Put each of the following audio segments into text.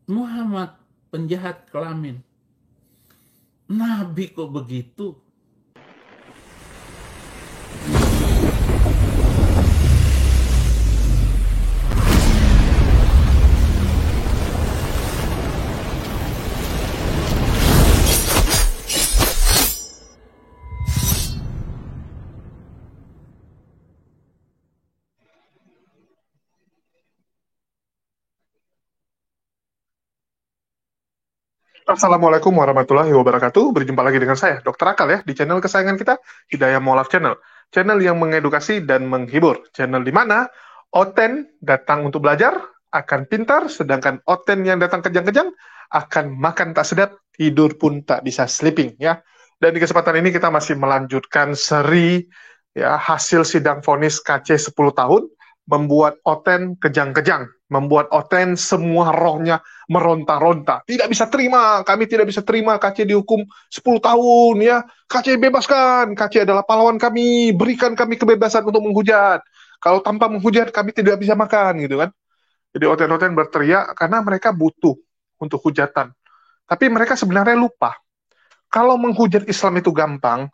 Muhammad penjahat kelamin. Nabi kok begitu? Assalamualaikum warahmatullahi wabarakatuh. Berjumpa lagi dengan saya, Dr. Akal ya, di channel kesayangan kita, Hidayah Mualaf Channel. Channel yang mengedukasi dan menghibur. Channel di mana Oten datang untuk belajar, akan pintar, sedangkan Oten yang datang kejang-kejang, akan makan tak sedap, tidur pun tak bisa sleeping ya. Dan di kesempatan ini kita masih melanjutkan seri ya hasil sidang vonis KC 10 tahun, membuat Oten kejang-kejang, membuat Oten semua rohnya meronta-ronta. Tidak bisa terima, kami tidak bisa terima KC dihukum 10 tahun ya. KC bebaskan, KC adalah pahlawan kami, berikan kami kebebasan untuk menghujat. Kalau tanpa menghujat kami tidak bisa makan gitu kan. Jadi oten-oten berteriak karena mereka butuh untuk hujatan. Tapi mereka sebenarnya lupa. Kalau menghujat Islam itu gampang,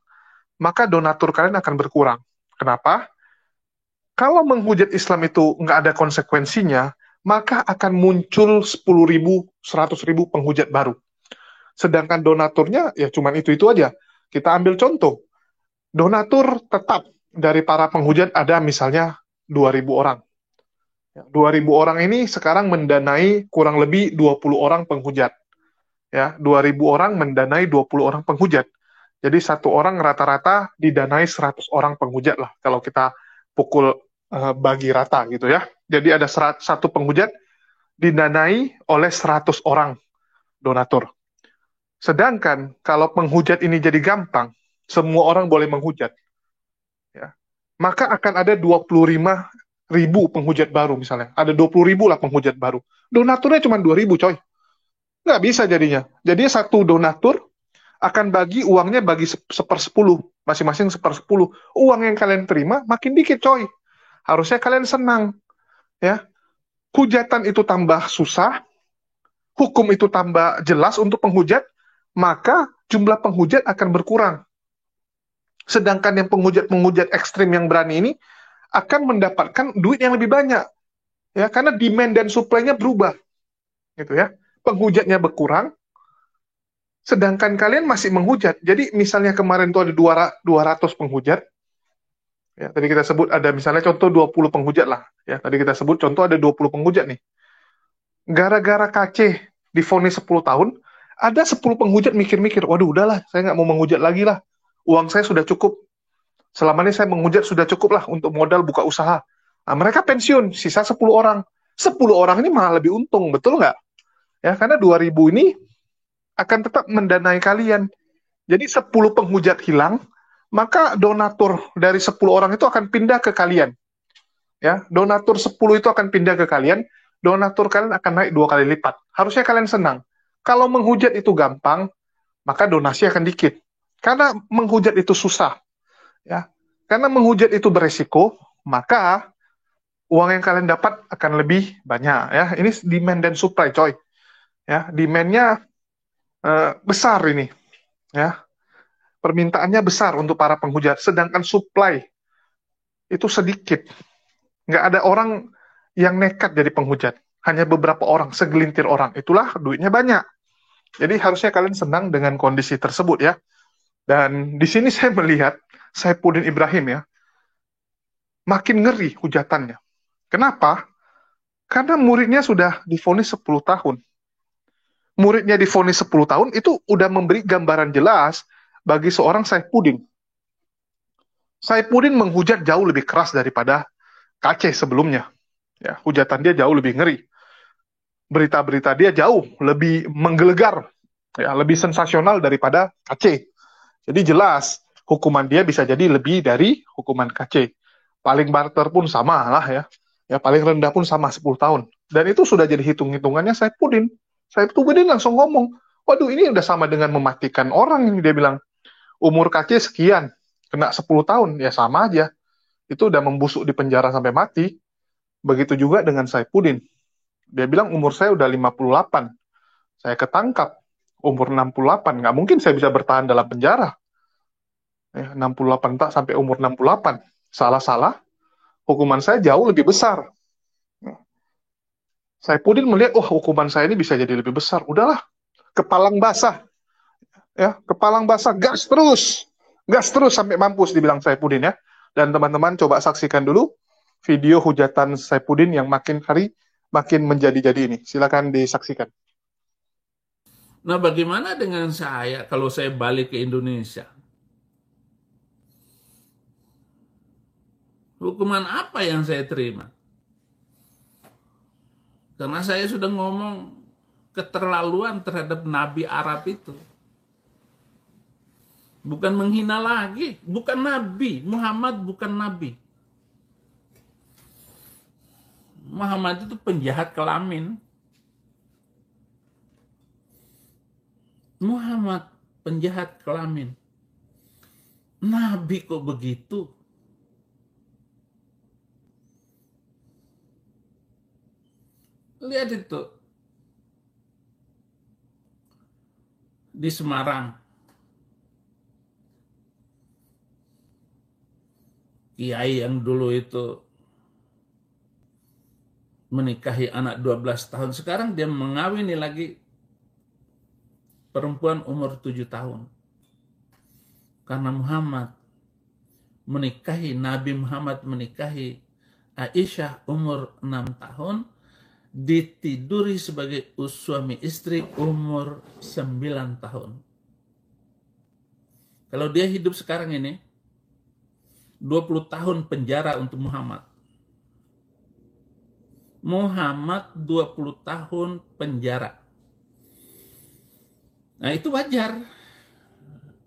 maka donatur kalian akan berkurang. Kenapa? Kalau menghujat Islam itu nggak ada konsekuensinya, maka akan muncul 10.000, 100.000 penghujat baru. Sedangkan donaturnya ya cuman itu aja. Kita ambil contoh, donatur tetap dari para penghujat ada misalnya 2.000 orang. 2.000 orang ini sekarang mendanai kurang lebih 20 orang penghujat. Ya, 2.000 orang mendanai 20 orang penghujat. Jadi satu orang rata-rata didanai 100 orang penghujat lah kalau kita pukul bagi rata gitu ya. Jadi ada satu penghujat didanai oleh 100 orang donatur. Sedangkan kalau penghujat ini jadi gampang, semua orang boleh menghujat, ya, maka akan ada 25.000 penghujat baru misalnya. Ada 20.000 lah penghujat baru. Donaturnya cuma 2.000 coy. Nggak bisa jadinya. Jadi satu donatur akan bagi uangnya bagi sepersepuluh. Masing-masing sepersepuluh. Uang yang kalian terima makin dikit coy. Harusnya kalian senang. Ya, hujatan itu tambah susah, hukum itu tambah jelas untuk penghujat, maka jumlah penghujat akan berkurang. Sedangkan yang penghujat-penghujat ekstrim yang berani ini akan mendapatkan duit yang lebih banyak, ya, karena demand dan supply-nya berubah, gitu ya. Penghujatnya berkurang, sedangkan kalian masih menghujat. Jadi misalnya kemarin itu ada 200 penghujat, ya, tadi kita sebut ada misalnya contoh 20 penghujat lah, ya, tadi kita sebut contoh ada 20 penghujat nih. Gara-gara KC divonis 10 tahun, ada 10 penghujat mikir-mikir, waduh udahlah, saya nggak mau menghujat lagi lah. Uang saya sudah cukup. Selama ini saya menghujat sudah cukup lah untuk modal buka usaha. Nah, mereka pensiun, sisa 10 orang. 10 orang ini malah lebih untung, betul nggak? Ya, karena 2.000 ini akan tetap mendanai kalian. Jadi 10 penghujat hilang, maka donatur dari 10 orang itu akan pindah ke kalian. Ya, donatur 10 itu akan pindah ke kalian, donatur kalian akan naik 2 kali lipat. Harusnya kalian senang. Kalau menghujat itu gampang, maka donasi akan dikit. Karena menghujat itu susah, ya. Karena menghujat itu beresiko, maka uang yang kalian dapat akan lebih banyak, ya. Ini demand dan supply, coy. Ya, demand-nya besar ini, ya. Permintaannya besar untuk para penghujat, sedangkan supply itu sedikit. Nggak ada orang yang nekat jadi penghujat. Hanya beberapa orang, segelintir orang. Itulah duitnya banyak. Jadi harusnya kalian senang dengan kondisi tersebut ya. Dan di sini saya melihat Saifuddin Ibrahim ya, makin ngeri hujatannya. Kenapa? Karena muridnya sudah divonis 10 tahun. Muridnya divonis 10 tahun itu udah memberi gambaran jelas bagi seorang Saifuddin. Saifuddin menghujat jauh lebih keras daripada KC sebelumnya. Ya, hujatan dia jauh lebih ngeri. Berita-berita dia jauh lebih menggelegar, ya, lebih sensasional daripada KC. Jadi jelas hukuman dia bisa jadi lebih dari hukuman KC. Paling barter pun sama lah ya. Ya paling rendah pun sama 10 tahun. Dan itu sudah jadi hitung-hitungannya Saifuddin. Saifuddin langsung ngomong, waduh ini udah sama dengan mematikan orang ini. Dia bilang, umur KC sekian, kena 10 tahun, ya sama aja. Itu udah membusuk di penjara sampai mati. Begitu juga dengan Saifuddin. Dia bilang umur saya udah 58. Saya ketangkap umur 68, nggak mungkin saya bisa bertahan dalam penjara. 68 tak sampai umur 68. Salah-salah, hukuman saya jauh lebih besar. Saifuddin melihat, oh hukuman saya ini bisa jadi lebih besar. Udahlah, kepalang basah. Ya, kepalang basah, gas terus. Gas terus sampai mampus, dibilang Saifuddin ya. Dan teman-teman coba saksikan dulu video hujatan Saifuddin yang makin hari makin menjadi-jadi ini. Silakan disaksikan. Nah, bagaimana dengan saya kalau saya balik ke Indonesia? Hukuman apa yang saya terima? Karena saya sudah ngomong keterlaluan terhadap Nabi Arab itu. Bukan menghina lagi, bukan Nabi. Muhammad bukan Nabi. Muhammad itu penjahat kelamin. Muhammad penjahat kelamin. Nabi kok begitu? Lihat itu. Di Semarang. Kiai yang dulu itu menikahi anak 12 tahun. Sekarang dia mengawini lagi perempuan umur 7 tahun. Karena Nabi Muhammad menikahi Aisyah umur 6 tahun, ditiduri sebagai suami istri umur 9 tahun. Kalau dia hidup sekarang ini, 20 tahun penjara untuk Muhammad. Muhammad 20 tahun penjara. Nah itu wajar.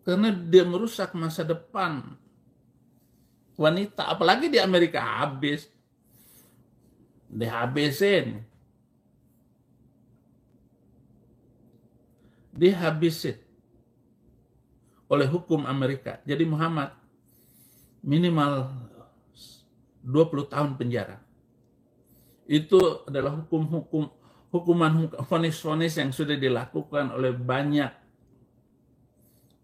Karena dia merusak masa depan wanita. Apalagi di Amerika habis. Dihabisin. Dihabisin oleh hukum Amerika. Jadi Muhammad minimal 20 tahun penjara. Itu adalah hukuman vonis-vonis yang sudah dilakukan oleh banyak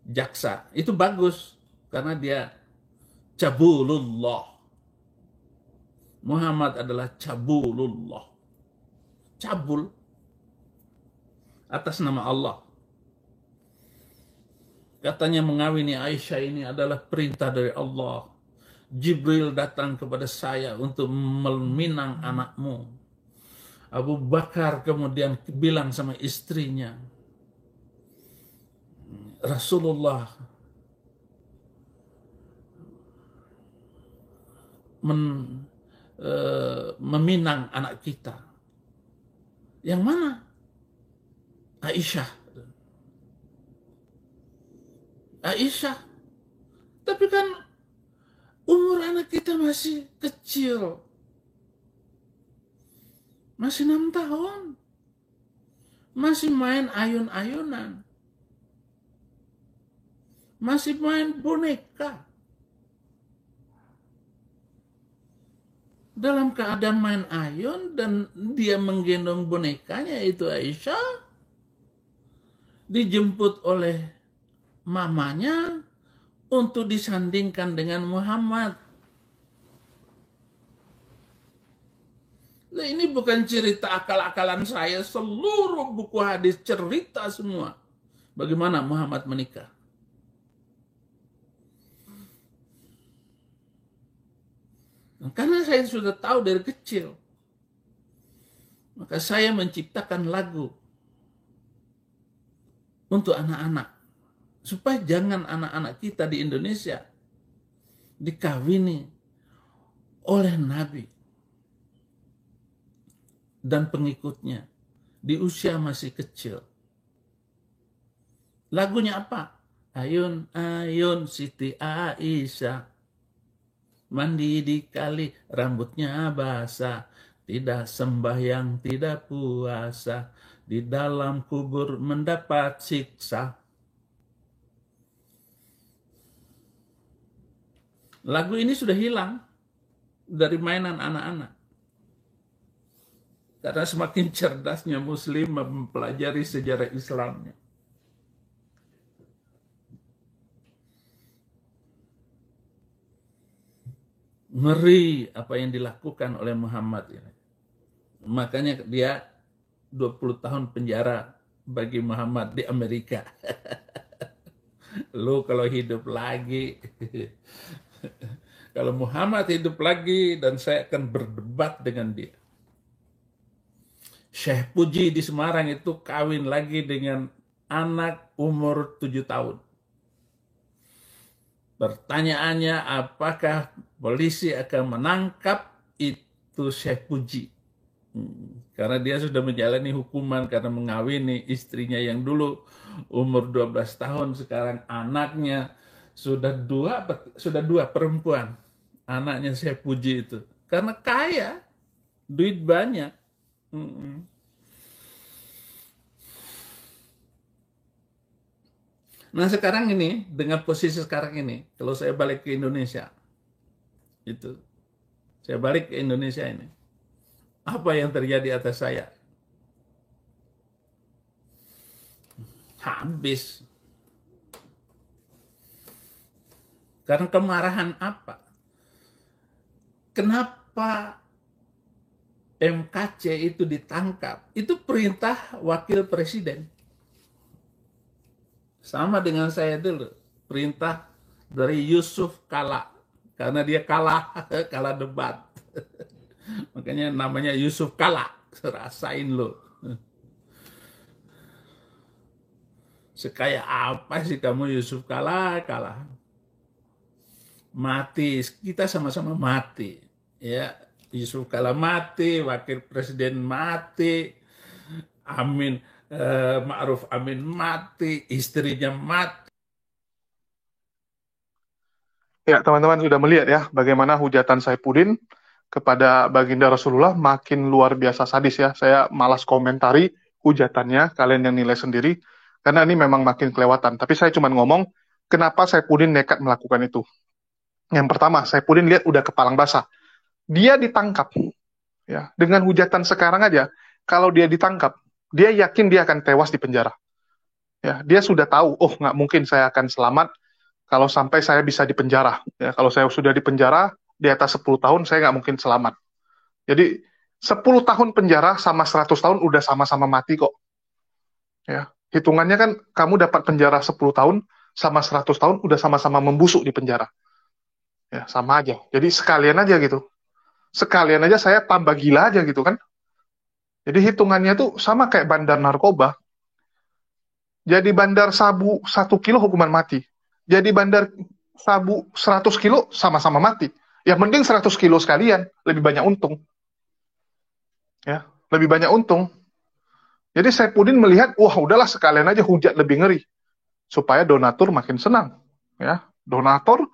jaksa. Itu bagus karena dia cabulullah. Muhammad adalah cabulullah. Cabul atas nama Allah. Katanya mengawini Aisyah ini adalah perintah dari Allah. Jibril datang kepada saya untuk meminang anakmu. Abu Bakar kemudian bilang sama istrinya, Rasulullah meminang anak kita. Yang mana? Aisyah. Aisyah. Tapi kan umur anak kita masih kecil. Masih 6 tahun. Masih main ayun-ayunan. Masih main boneka. Dalam keadaan main ayun dan dia menggendong bonekanya itu Aisyah. Dijemput oleh mamanya untuk disandingkan dengan Muhammad. Nah, ini bukan cerita akal-akalan saya. Seluruh buku hadis cerita semua. Bagaimana Muhammad menikah. Karena saya sudah tahu dari kecil. Maka saya menciptakan lagu untuk anak-anak. Supaya jangan anak-anak kita di Indonesia dikawini oleh Nabi dan pengikutnya di usia masih kecil. Lagunya apa? Ayun, ayun Siti Aisyah, mandi di kali rambutnya basah, tidak sembahyang, tidak puasa, di dalam kubur mendapat siksa. Lagu ini sudah hilang dari mainan anak-anak. Karena semakin cerdasnya Muslim mempelajari sejarah Islamnya. Ngeri apa yang dilakukan oleh Muhammad ini. Makanya dia 20 tahun penjara bagi Muhammad di Amerika. Lu kalau hidup lagi, kalau Muhammad hidup lagi, dan saya akan berdebat dengan dia. Syekh Puji di Semarang itu kawin lagi dengan anak umur 7 tahun. Pertanyaannya, apakah polisi akan menangkap itu Syekh Puji? Karena dia sudah menjalani hukuman karena mengawini istrinya yang dulu umur 12 tahun, sekarang anaknya sudah dua perempuan. Anaknya Syekh Puji itu. Karena kaya, duit banyak. Nah sekarang ini, dengan posisi sekarang ini, kalau saya balik ke Indonesia, saya balik ke Indonesia ini, apa yang terjadi atas saya? Habis. Karena kemarahan apa? Kenapa MKC itu ditangkap? Itu perintah wakil presiden. Sama dengan saya dulu, perintah dari Yusuf Kala, karena dia kalah debat. Makanya namanya Yusuf Kala, rasain lo. Sekaya apa sih kamu Yusuf Kala? Mati, kita sama-sama mati. Ya, Yusuf Kala mati, wakil presiden mati, Ma'ruf Amin mati, istrinya mati. Ya, teman-teman sudah melihat ya bagaimana hujatan Saifuddin kepada baginda Rasulullah makin luar biasa sadis ya. Saya malas komentari hujatannya, kalian yang nilai sendiri, karena ini memang makin kelewatan. Tapi saya cuma ngomong, kenapa Saifuddin nekat melakukan itu. Yang pertama, Saifuddin lihat udah kepalang basah. Dia ditangkap. Ya, dengan hujatan sekarang aja, kalau dia ditangkap, dia yakin dia akan tewas di penjara. Ya, dia sudah tahu, oh nggak mungkin saya akan selamat kalau sampai saya bisa di penjara. Ya, kalau saya sudah di penjara, di atas 10 tahun, saya nggak mungkin selamat. Jadi, 10 tahun penjara sama 100 tahun udah sama-sama mati kok. Ya, hitungannya kan kamu dapat penjara 10 tahun sama 100 tahun udah sama-sama membusuk di penjara. Ya, sama aja. Jadi sekalian aja gitu. Sekalian aja saya tambah gila aja gitu kan. Jadi hitungannya tuh sama kayak bandar narkoba. Jadi bandar sabu 1 kilo hukuman mati. Jadi bandar sabu 100 kilo sama-sama mati. Ya mending 100 kilo sekalian, lebih banyak untung. Ya, lebih banyak untung. Jadi Saifuddin melihat, wah udahlah sekalian aja hujat lebih ngeri. Supaya donatur makin senang. Ya, donatur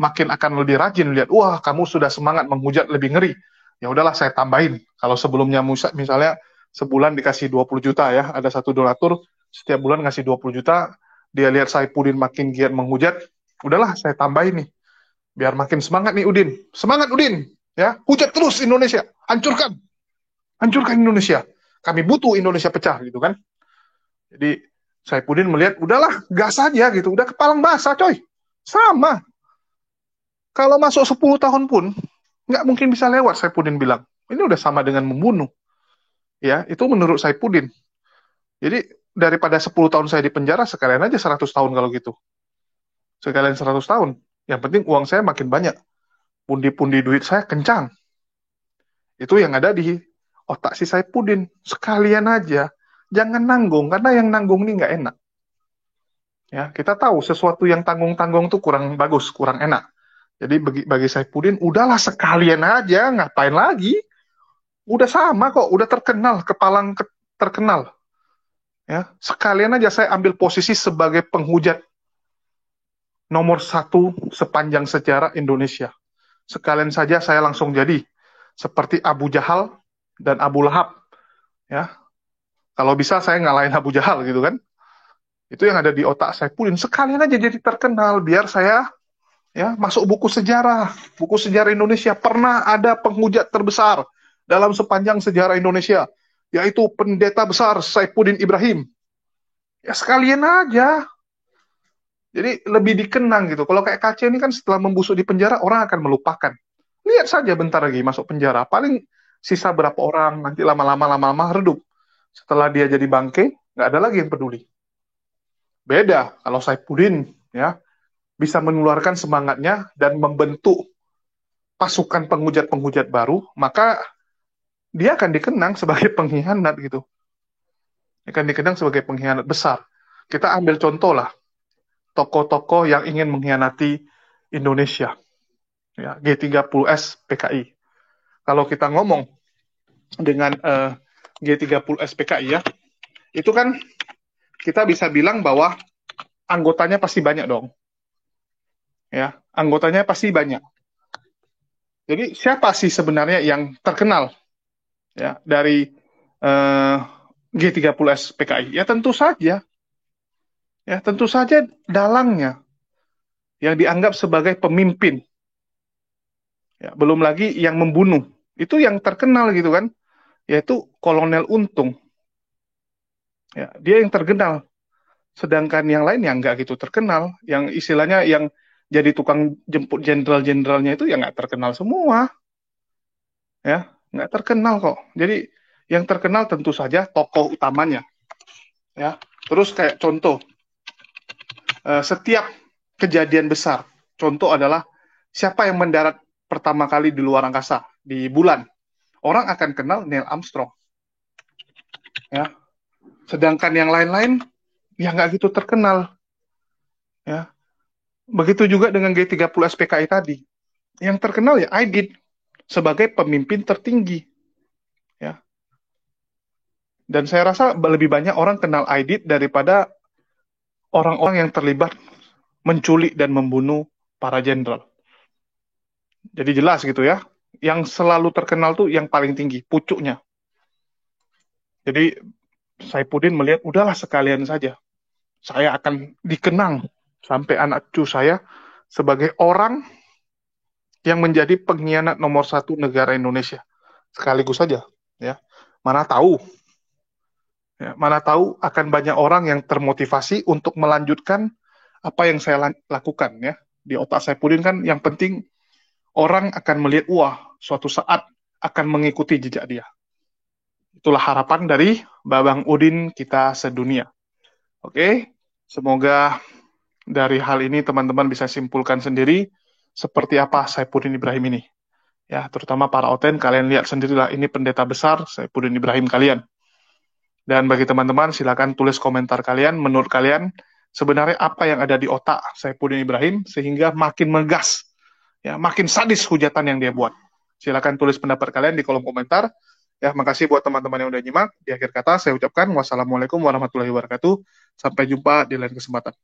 makin akan lebih rajin lihat, wah kamu sudah semangat menghujat lebih ngeri. Ya udahlah saya tambahin. Kalau sebelumnya misalnya sebulan dikasih 20 juta ya, ada satu donatur setiap bulan ngasih 20 juta, dia lihat Saifuddin makin giat menghujat, udahlah saya tambahin nih. Biar makin semangat nih Udin. Semangat Udin, ya. Hujat terus Indonesia, hancurkan. Hancurkan Indonesia. Kami butuh Indonesia pecah gitu kan. Jadi Saifuddin melihat, udahlah gas aja gitu, udah kepalang basah coy. Sama. Kalau masuk 10 tahun pun nggak mungkin bisa lewat, Saifuddin bilang. Ini udah sama dengan membunuh. Ya, itu menurut Saifuddin. Jadi daripada 10 tahun saya di penjara, sekalian aja 100 tahun kalau gitu. Sekalian 100 tahun. Yang penting uang saya makin banyak. Pundi-pundi duit saya kencang. Itu yang ada di otak si Saifuddin. Sekalian aja. Jangan nanggung, karena yang nanggung ini nggak enak. Ya, kita tahu sesuatu yang tanggung-tanggung tuh kurang bagus, kurang enak. Jadi bagi Saifuddin, udahlah sekalian aja, ngapain lagi? Udah sama kok, udah terkenal, kepalang terkenal. Ya, sekalian aja saya ambil posisi sebagai penghujat nomor 1 sepanjang sejarah Indonesia. Sekalian saja saya langsung jadi seperti Abu Jahal dan Abu Lahab. Ya, kalau bisa saya ngalahin Abu Jahal gitu kan. Itu yang ada di otak Saifuddin. Sekalian aja jadi terkenal, biar saya ya masuk buku sejarah Indonesia. Pernah ada penghujat terbesar dalam sepanjang sejarah Indonesia, yaitu pendeta besar Saifuddin Ibrahim. Ya sekalian aja. Jadi lebih dikenang gitu. Kalau kayak KC ini kan setelah membusuk di penjara, orang akan melupakan. Lihat saja bentar lagi masuk penjara. Paling sisa berapa orang, nanti lama-lama redup. Setelah dia jadi bangke, nggak ada lagi yang peduli. Beda kalau Saifuddin ya bisa menularkan semangatnya dan membentuk pasukan penghujat-penghujat baru, maka dia akan dikenang sebagai pengkhianat gitu. Akan dikenang sebagai pengkhianat besar. Kita ambil contoh lah, tokoh-tokoh yang ingin mengkhianati Indonesia. Ya, G30S PKI. Kalau kita ngomong dengan G30S PKI ya, itu kan kita bisa bilang bahwa anggotanya pasti banyak dong. Ya, anggotanya pasti banyak. Jadi siapa sih sebenarnya yang terkenal ya dari G30S PKI? Ya tentu saja dalangnya yang dianggap sebagai pemimpin. Ya, belum lagi yang membunuh. Itu yang terkenal gitu kan, yaitu Kolonel Untung. Ya, dia yang terkenal. Sedangkan yang lain yang nggak gitu terkenal, yang istilahnya yang jadi tukang jemput jenderal-jenderalnya itu ya nggak terkenal semua. Ya, nggak terkenal kok. Jadi yang terkenal tentu saja tokoh utamanya. Ya, terus kayak contoh, setiap kejadian besar, contoh adalah siapa yang mendarat pertama kali di luar angkasa, di bulan. Orang akan kenal Neil Armstrong. Ya, sedangkan yang lain-lain ya nggak gitu terkenal. Ya, begitu juga dengan G30 SPKI tadi. Yang terkenal ya Aidit sebagai pemimpin tertinggi. Ya. Dan saya rasa lebih banyak orang kenal Aidit daripada orang-orang yang terlibat menculik dan membunuh para jenderal. Jadi jelas gitu ya. Yang selalu terkenal tuh yang paling tinggi, pucuknya. Jadi Saifuddin melihat, udahlah sekalian saja. Saya akan dikenang sampai anak cucu saya sebagai orang yang menjadi pengkhianat nomor satu negara Indonesia. Sekaligus saja. Ya. Mana tahu akan banyak orang yang termotivasi untuk melanjutkan apa yang saya lakukan ya. Di otak Saifuddin kan yang penting orang akan melihat, wah, suatu saat akan mengikuti jejak dia. Itulah harapan dari Babang Udin kita sedunia. Oke, semoga dari hal ini teman-teman bisa simpulkan sendiri seperti apa Saifuddin Ibrahim ini. Ya, terutama para oten, kalian lihat sendirilah, ini pendeta besar Saifuddin Ibrahim kalian. Dan bagi teman-teman, silakan tulis komentar kalian, menurut kalian sebenarnya apa yang ada di otak Saifuddin Ibrahim sehingga makin megas, ya, makin sadis hujatan yang dia buat. Silakan tulis pendapat kalian di kolom komentar. Ya, makasih buat teman-teman yang udah nyimak. Di akhir kata saya ucapkan wassalamualaikum warahmatullahi wabarakatuh. Sampai jumpa di lain kesempatan.